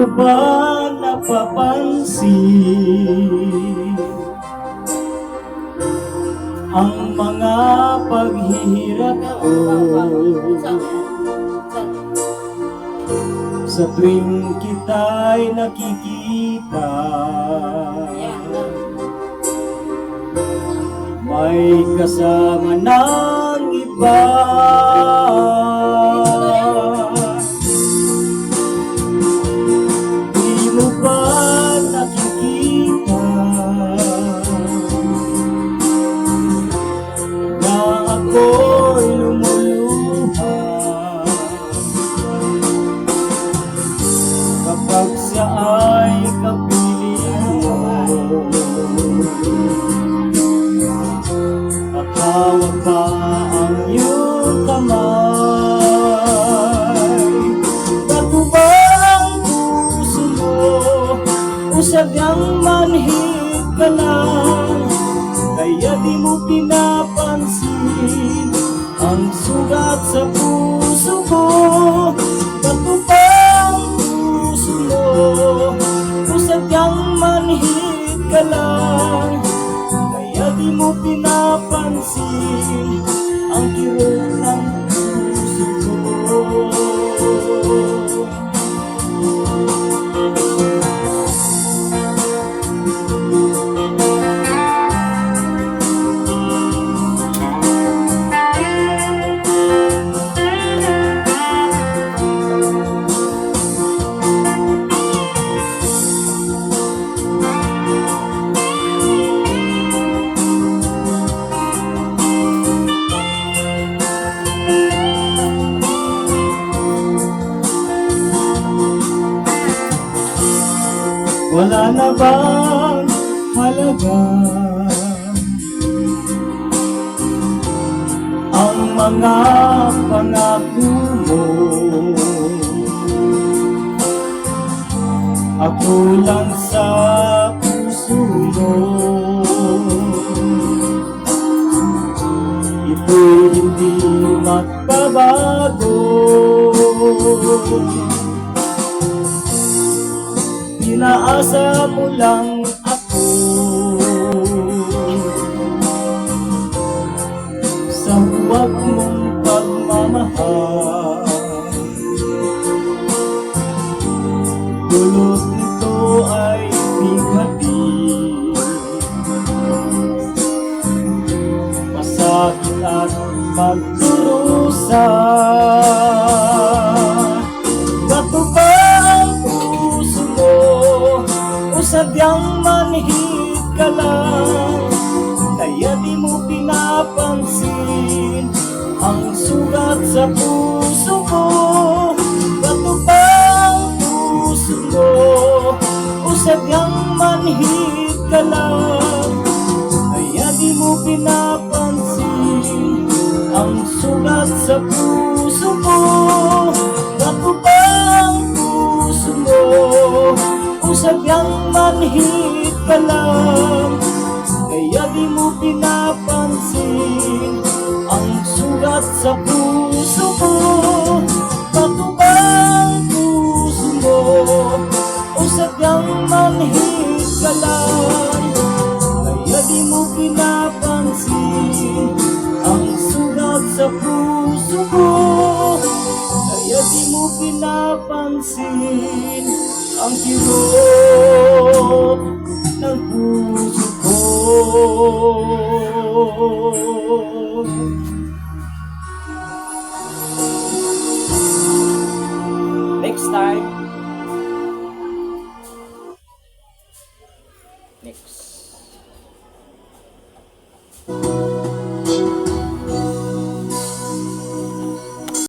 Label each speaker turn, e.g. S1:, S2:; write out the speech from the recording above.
S1: mo ba napapansin ang mga paghihirap ko sa tuwing kita'y nakikita? May kasama ng iba. Di mo ba nakikita na ako'y lumuluha kapag siya ay kapiling mo? Tawag pa ang iyong kamay. Bago ba ang puso mo o sadyang manhid ka lang? Kaya di mo pinapansin ang sugat sa puso ko. Bago ba ang puso mo o sadyang manhid ka lang? Di mo pinapansin ang kirot ng puso ko. Wala na bang halaga ang mga pangako mo? Ako lang sa puso mo, ito'y hindi magbabago. Inaasa mo lang ako sa huwag mong pagmamahal. Dulot nito ay bighati, masakit at magdurusa. Bato ba sadyang manhid ka lang? Kaya di mo pinapansin ang sugat sa puso ko. Bato ba ang puso mo o sadyang manhid ka lang? Kaya di mo pinapansin ang sugat sa puso ko. Bato ba ang puso mo o sadyang manhid ka lang? Kaya di mo pinapansin ang sugat sa puso ko. Bato ba ang puso mo o sadyang manhid ka lang? Kaya di mo pinapansin ang sugat sa puso ko. Kaya di mo pinapansin ang kirot ng puso ko. Next time.